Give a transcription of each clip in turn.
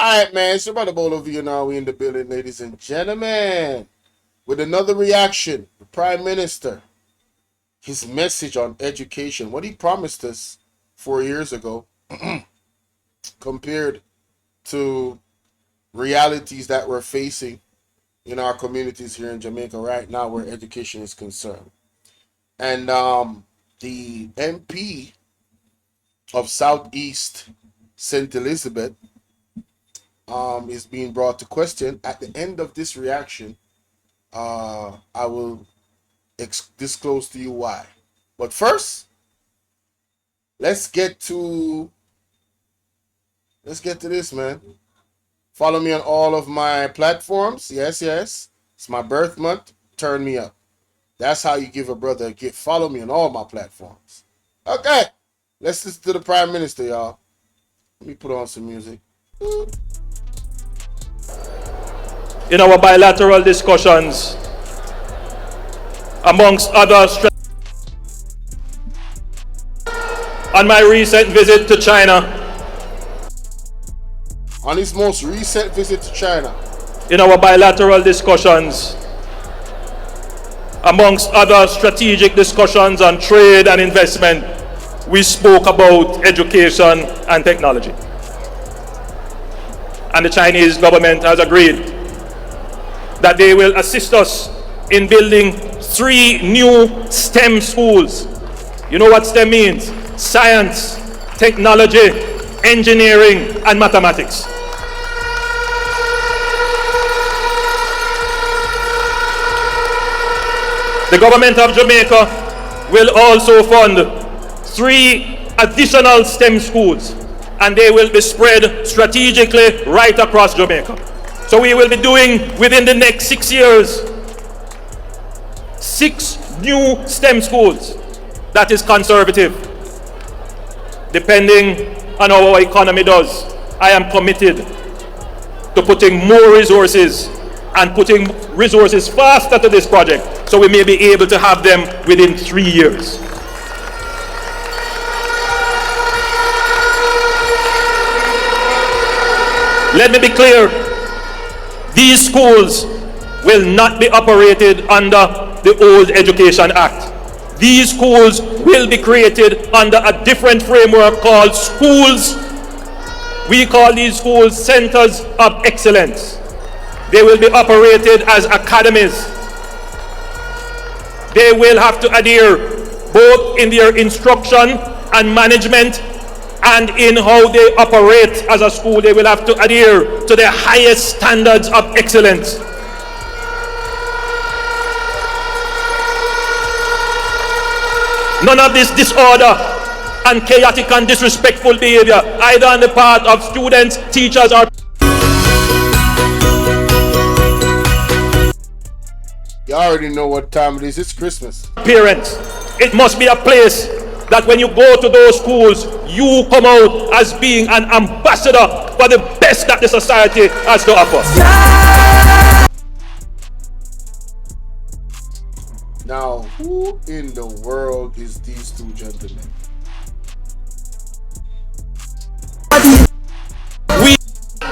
Alright, man, it's your brother BOLO V&R. We in the building, ladies and gentlemen, with another reaction. The Prime Minister, his message on education, what he promised us 4 years ago, compared to realities that we're facing in our communities here in Jamaica right now where education is concerned. And the MP of Southeast St. Elizabeth is being brought to question. At the end of this reaction, I will disclose to you why. But first, let's get to this, man. Follow me on all of my platforms. Yes, it's my birth month. Turn me up. That's how you give a brother a gift. Follow me on all my platforms. Okay, let's listen to the Prime Minister, y'all. Let me put on some music. In our bilateral discussions, amongst others, on my recent visit to China, on his most recent visit to China, in our bilateral discussions, amongst other strategic discussions on trade and investment, we spoke about education and technology. And the Chinese government has agreed that they will assist us in building 3 new STEM schools. You know what STEM means? Science, technology, engineering, and mathematics. The government of Jamaica will also fund 3 additional STEM schools, and they will be spread strategically right across Jamaica. So we will be doing, within the next 6 years, 6 new STEM schools. That is conservative. Depending on how our economy does, I am committed to putting more resources and putting resources faster to this project, so we may be able to have them within 3 years. Let me be clear, these schools will not be operated under the old Education Act. These schools will be created under a different framework called schools. We call these schools centers of excellence. They will be operated as academies. They will have to adhere both in their instruction and management, and in how they operate as a school. They will have to adhere to the highest standards of excellence. None of this disorder and chaotic and disrespectful behavior, either on the part of students, teachers, or you already know what time it is. It's Christmas. Parents. It must be a place that when you go to those schools, you come out as being an ambassador for the best that the society has to offer. Now, who in the world is these 2 gentlemen? We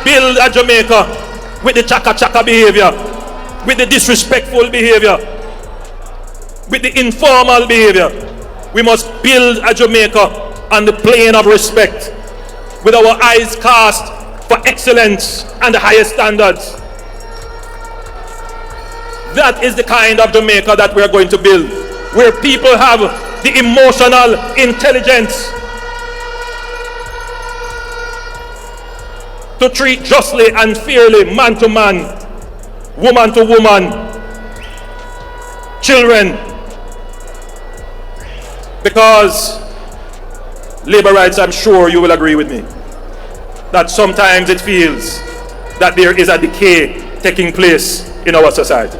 build a Jamaica with the chaka-chaka behavior, with the disrespectful behavior, with the informal behavior. We must build a Jamaica on the plane of respect, with our eyes cast for excellence and the highest standards. That is the kind of Jamaica that we are going to build, where people have the emotional intelligence to treat justly and fairly, man to man, woman to woman, children. Because labor rights, I'm sure you will agree with me, that sometimes it feels that there is a decay taking place in our society.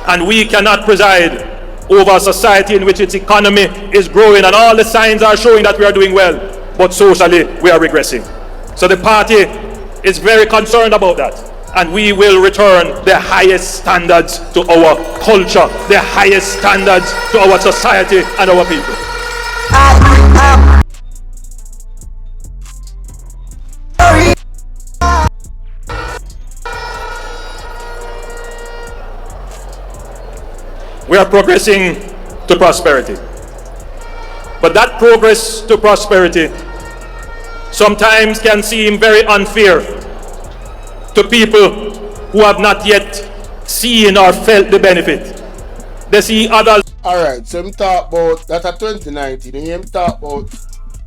And we cannot preside over a society in which its economy is growing and all the signs are showing that we are doing well, but socially we are regressing. So the party is very concerned about that. And we will return the highest standards to our culture, the highest standards to our society and our people. We are progressing to prosperity. But that progress to prosperity sometimes can seem very unfair to people who have not yet seen or felt the benefit. They see others. Alright, so him talk about that at 2019, and him talk about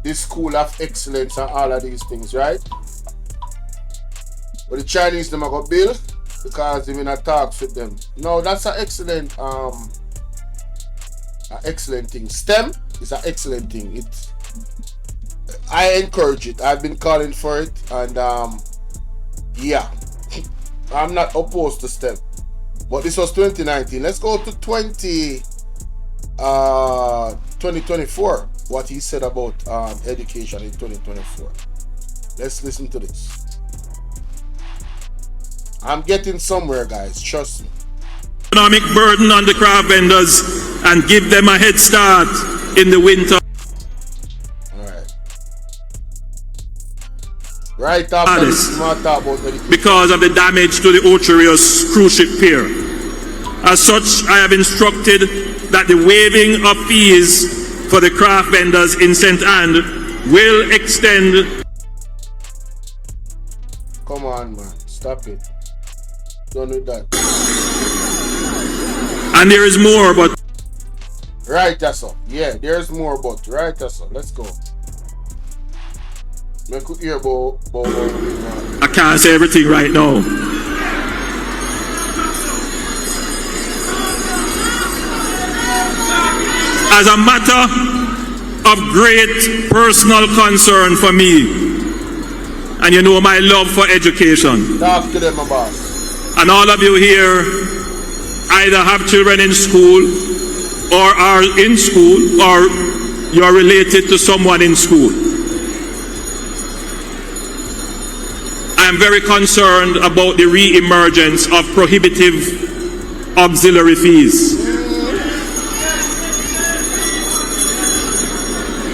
the school of excellence and all of these things, right? But the Chinese them got build because they in a talks with them. No, that's an excellent thing. STEM is an excellent thing. I encourage it. I've been calling for it, and yeah, I'm not opposed to STEM. But this was 2019. Let's go to 2024. What he said about education in 2024. Let's listen to this. I'm getting somewhere, guys. Trust me. Economic burden on the craft vendors and give them a head start in the winter. Alright. Right after this, talk about education. Because of the damage to the Ocherius cruise ship pier. As such, I have instructed that the waiving of fees for the craft vendors in St. Anne will extend. Come on, man. Stop it. Don't do that. And there is more, but right, that's all. Yeah, there's more, but right, that's all. Let's go. I could hear about I can't say everything right now. As a matter of great personal concern for me, and you know my love for education. Talk to them, my boss. And all of you here either have children in school or are in school or you are related to someone in school. I am very concerned about the re-emergence of prohibitive auxiliary fees.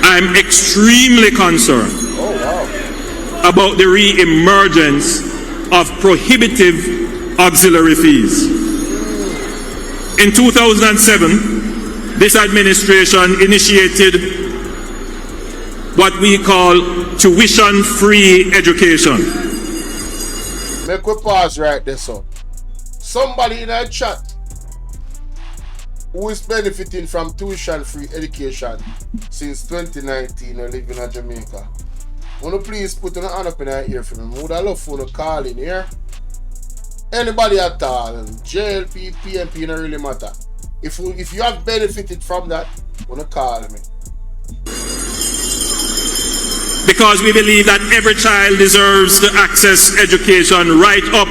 I am extremely concerned about the re-emergence of prohibitive auxiliary fees. In 2007, this administration initiated what we call tuition-free education. Make we pause right there, so. Somebody in our chat who is benefiting from tuition-free education since 2019 and living in Jamaica. Wanna please put an hand up in our ear for me. Would I love for you to call in here? Anybody at all, JLP, PMP, it don't really matter. If you have benefited from that, wanna call me. Because we believe that every child deserves to access education right up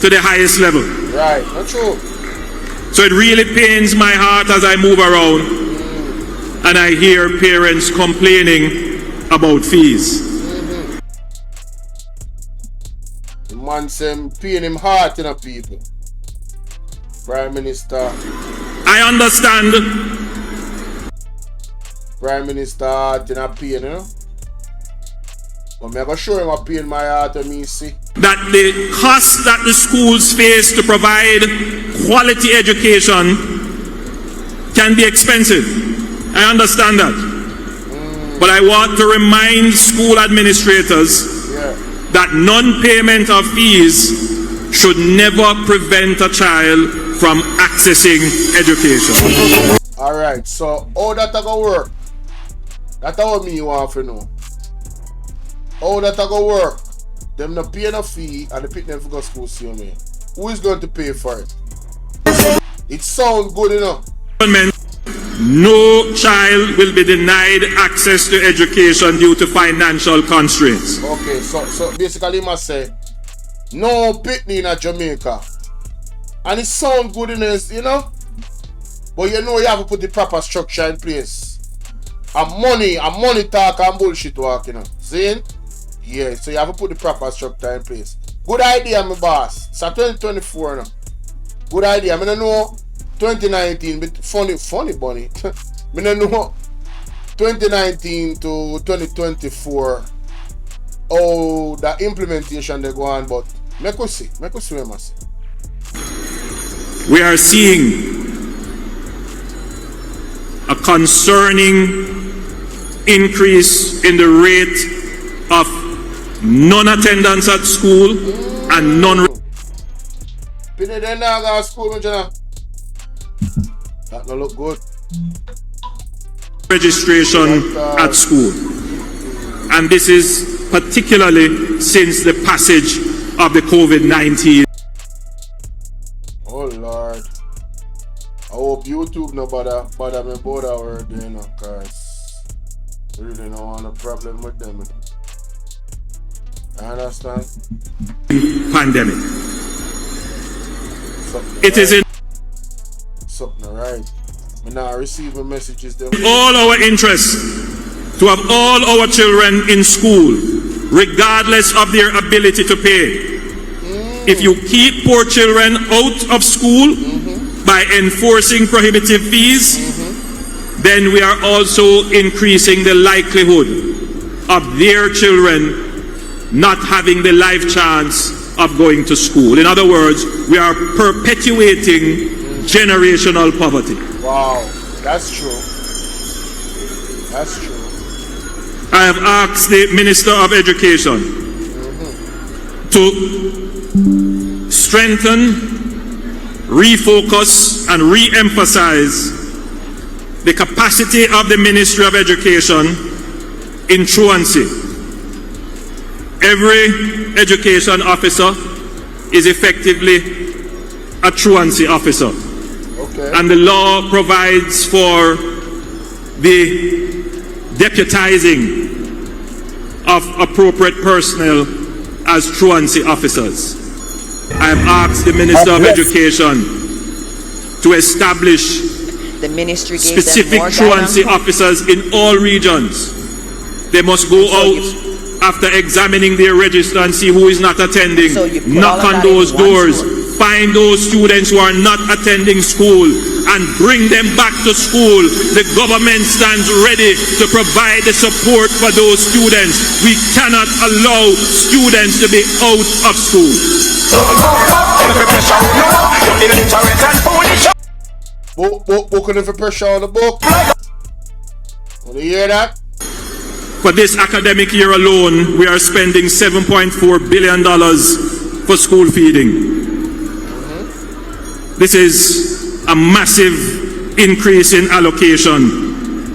to the highest level. Right, not true. So it really pains my heart as I move around and I hear parents complaining about fees. The man say paying him heart, you know, people. Prime Minister. I understand. Prime Minister heart in a pain, you know. But I'm going to show him a pain my heart when me see. That the cost that the schools face to provide quality education can be expensive. I understand that. But I want to remind school administrators that non-payment of fees should never prevent a child from accessing education. Alright, so how that going to work? That's how me want to know. How that going to work? Them not pay no fee and they pick them for go school, see me. Who is going to pay for it? It sounds good enough. No child will be denied access to education due to financial constraints. Okay, so basically you must say no pitney in Jamaica. And it sounds good enough, you know? But you know you have to put the proper structure in place. And money talk and bullshit work, you know. See? Yeah, so you have to put the proper structure in place. Good idea, my boss. It's 2024 now. Good idea. I don't know 2019, but funny bunny. I don't know 2019 to 2024. Oh, the implementation they go on, but make us see what I must say. We are seeing a concerning increase in the rate of non-attendance at school and that no look good. registration at school. And this is particularly since the passage of the COVID-19. Oh Lord. I hope YouTube no bother me about that word, you know, cause really don't want a problem with them. I understand? Pandemic. Something It is in something right. Me now receiving messages them. all our interests to have all our children in school, regardless of their ability to pay. If you keep poor children out of school by enforcing prohibitive fees, then we are also increasing the likelihood of their children not having the life chance of going to school. In other words, we are perpetuating generational poverty. Wow, that's true. That's true. I have asked the Minister of Education to strengthen, refocus, and re-emphasize the capacity of the Ministry of Education in truancy. Every education officer is effectively a truancy officer. Okay. And the law provides for the deputizing of appropriate personnel as truancy officers. I have asked the Minister of Education to establish the ministry gave specific them more truancy guidance. officers in all regions. They must go out after examining their register and see who is not attending. So you put knock all of on that in those one doors, school. find those students who are not attending school and bring them back to school. The government stands ready to provide the support for those students. We cannot allow students to be out of school. Book for pressure on the book. Want to hear that? For this academic year alone, we are spending $7.4 billion for school feeding. This is a massive increase in allocation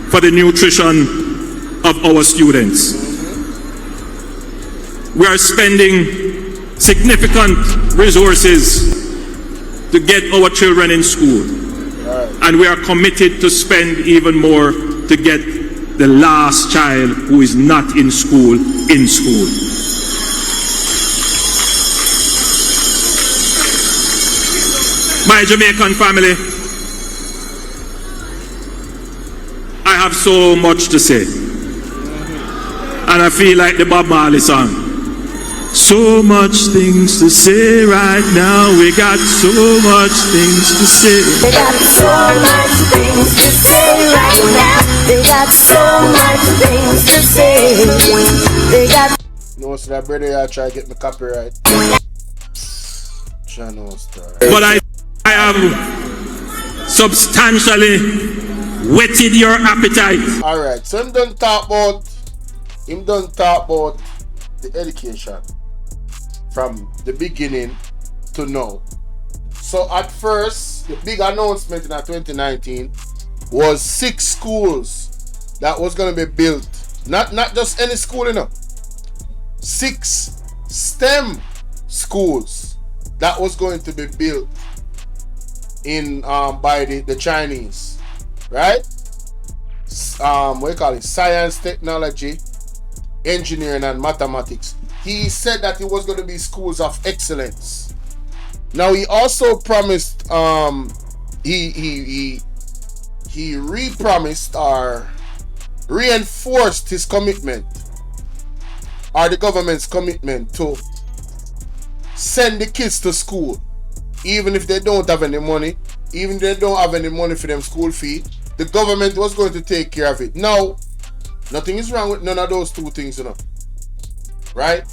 for the nutrition of our students. We are spending significant resources to get our children in school. And we are committed to spend even more to get the last child who is not in school in school. My Jamaican family, I have so much to say. And I feel like the Bob Marley song. So much things to say right now. We got so much things to say. They got so much things to say right now. They got so much things to say. They got. No, so that brother, I try to get me copyright. Channel star. But I have substantially whetted your appetite. Alright, so him done talk about the education from the beginning to now. So at first, the big announcement in 2019 was 6 schools that was going to be built. Not just any school, you know. 6 STEM schools that was going to be built in by the Chinese, right? What do you call it? Science, technology, engineering, and mathematics. He said that it was going to be schools of excellence. Now he also promised, he re-promised or reinforced his commitment, or the government's commitment, to send the kids to school, even if they don't have any money, even if they don't have any money for them school fee. The government was going to take care of it. Now, nothing is wrong with none of those two things, you know. Right?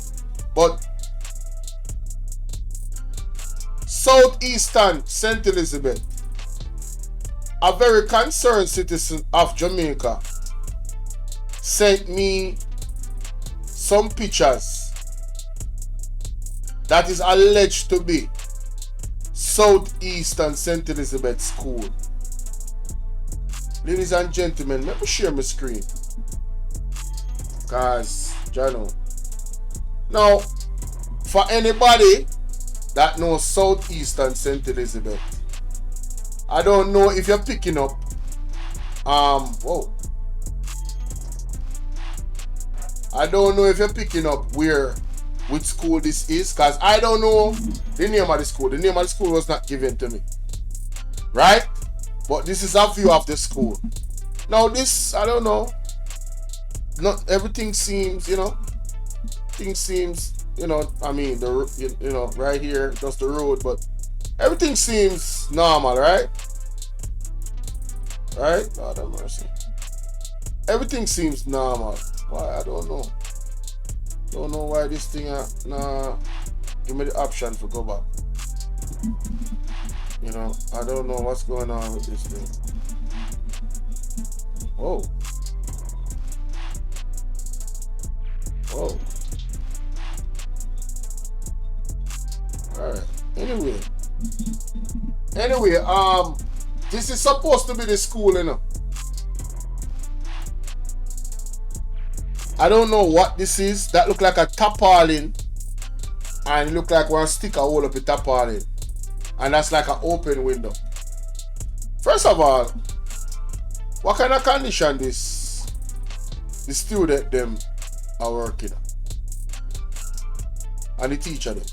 But Southeastern St. Elizabeth a very concerned citizen of Jamaica sent me some pictures that is alleged to be Southeastern St. Elizabeth School. Ladies and gentlemen, let me share my screen. Cause, Jano. Now, for anybody that knows Southeastern St. Elizabeth, I don't know if you're picking up, whoa. I don't know if you're picking up which school this is, because I don't know the name of the school. The name of the school was not given to me. Right? But this is a view of the school. Now this, I don't know. Not everything seems, things seems, I mean, right here, just the road, but everything seems normal, right? Right? God have mercy. Everything seems normal. Why? I don't know. Don't know why this thing, nah, give me the option to go back. I don't know what's going on with this thing. Whoa. Whoa. Alright. Anyway, this is supposed to be the school, I don't know what this is. That look like a tarpaulin. And it look like one sticker hold up a tarpaulin. And that's like an open window. First of all, what kind of condition the student them are working on? And the teacher them?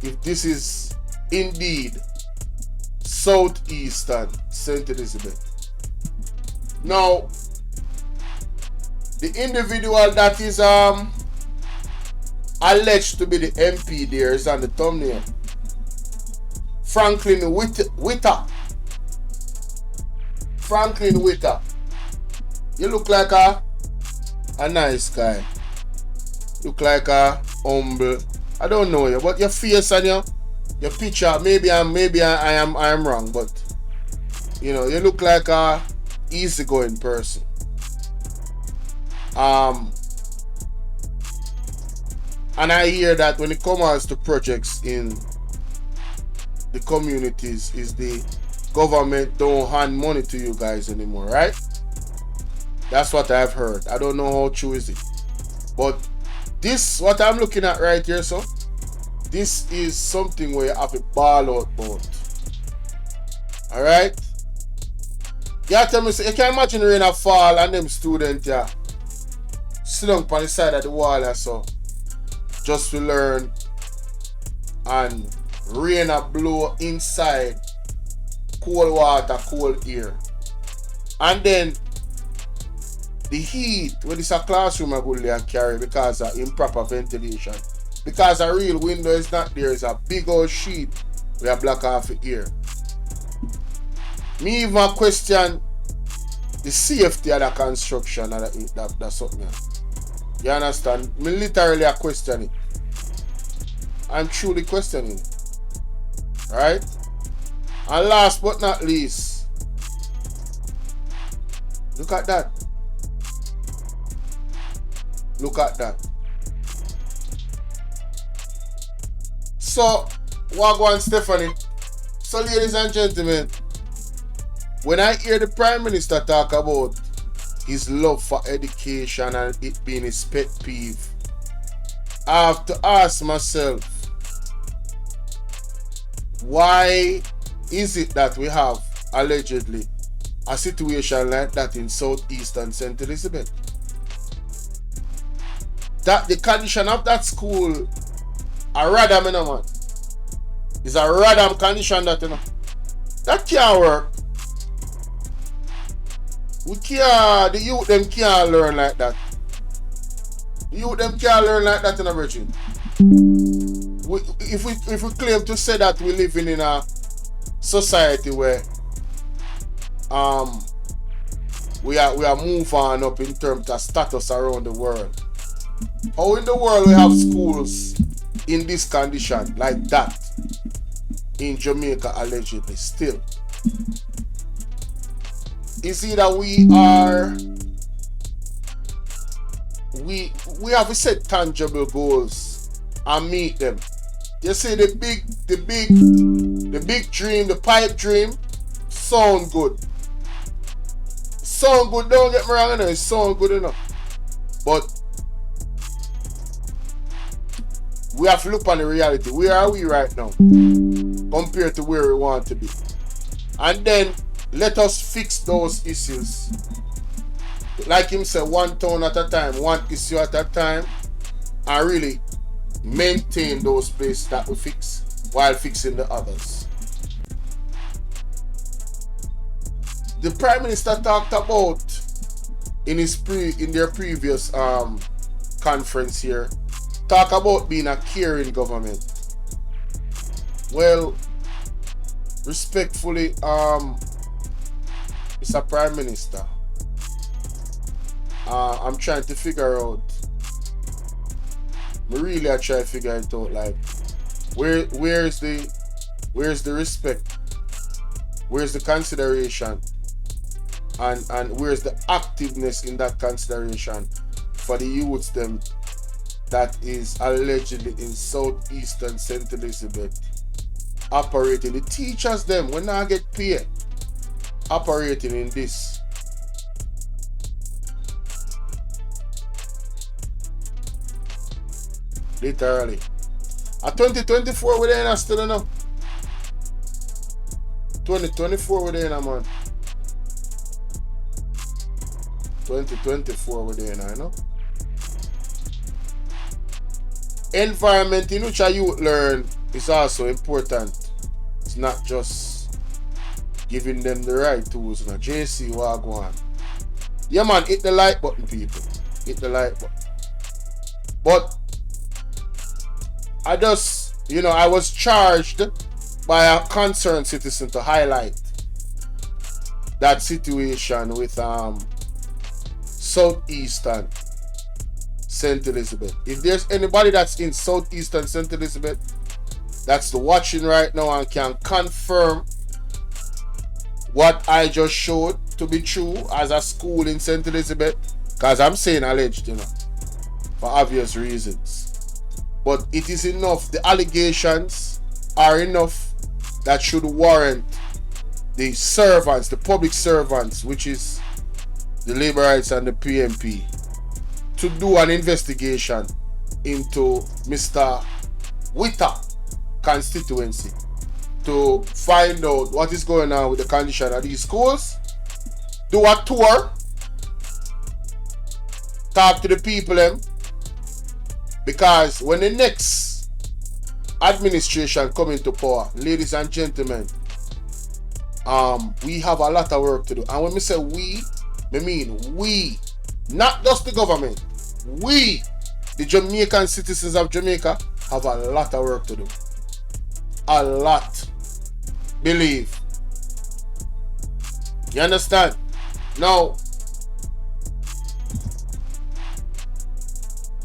If this is indeed Southeastern St. Elizabeth. Now, the individual that is alleged to be the MP there is on the thumbnail. Franklin Witter. Franklin Witter. You look like a nice guy. Look like a humble. I don't know you, but your face and your picture, maybe I am wrong, but you look like a easygoing person. And I hear that when it comes to projects in the communities, is the government don't hand money to you guys anymore, right? That's what I've heard. I don't know how true is it. But this, what I'm looking at right here, so this is something where you have a ball out about. Alright? You tell me, you can imagine rain a fall and them students sit down on the side of the wall or so, just to learn, and rain a blow inside, cold water, cold air. And then the heat, when it's a classroom, I go there and carry because of improper ventilation. Because a real window is not there, it's a big old sheet where block off the air. Me even question the safety of the construction of that's something. You understand? Me literally question it. I'm truly questioning it. Alright? And last but not least, look at that. Look at that. So, Wagwan Stephanie. So, ladies and gentlemen, when I hear the Prime Minister talk about his love for education and it being his pet peeve, I have to ask myself, why is it that we have allegedly a situation like that in Southeastern St. Elizabeth? That the condition of that school a radam, man. It's a radam condition that that can't work. The youth them can't learn like that. The youth them can't learn like that in a virgin. If we claim to say that we're living in a society where we are moving on up in terms of status around the world. How in the world we have schools in this condition like that in Jamaica allegedly still? is either we have to set tangible goals and meet them. You see the big dream, the pipe dream, sound good. Sound good, don't get me wrong, it sound good enough. But we have to look on the reality. Where are we right now compared to where we want to be? And then let us fix those issues. Like him said, one town at a time, one issue at a time, and really maintain those places that we fix while fixing the others. The Prime Minister talked about in their previous conference here, talk about being a caring government. Well, respectfully, Mr. Prime Minister, I'm trying to figure out. I try to figure it out. Like, where's the respect? Where's the consideration? And where's the activeness in that consideration for the youths them that is allegedly in southeastern St. Elizabeth operating? The teachers them when I get paid operating in this. Literally. At 2024 we're there still enough. 2024 we're there, man. 2024 we're there now, you know. Environment in which our youth learn is also important. It's not just giving them the right tools. Now, JC, Wagwan. Yeah, man, hit the like button, people. Hit the like button. But I just, I was charged by a concerned citizen to highlight that situation with southeastern St. Elizabeth. If there's anybody that's in southeastern St. Elizabeth that's watching right now and can confirm what I just showed to be true as a school in St. Elizabeth, because I'm saying alleged, for obvious reasons. But it is enough, the allegations are enough that should warrant the servants, the public servants, which is the Labourites and the PMP, to do an investigation into Mr. Witter constituency to find out what is going on with the condition of these schools, do a tour, talk to the people, because when the next administration come into power, ladies and gentlemen, we have a lot of work to do. And when we say we, I mean we, not just the government. We, the Jamaican citizens of Jamaica, have a lot of work to do. A lot. Believe. You understand? Now,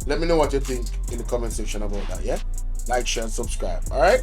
let me know what you think in the comment section about that, yeah? Like, share, and subscribe, alright?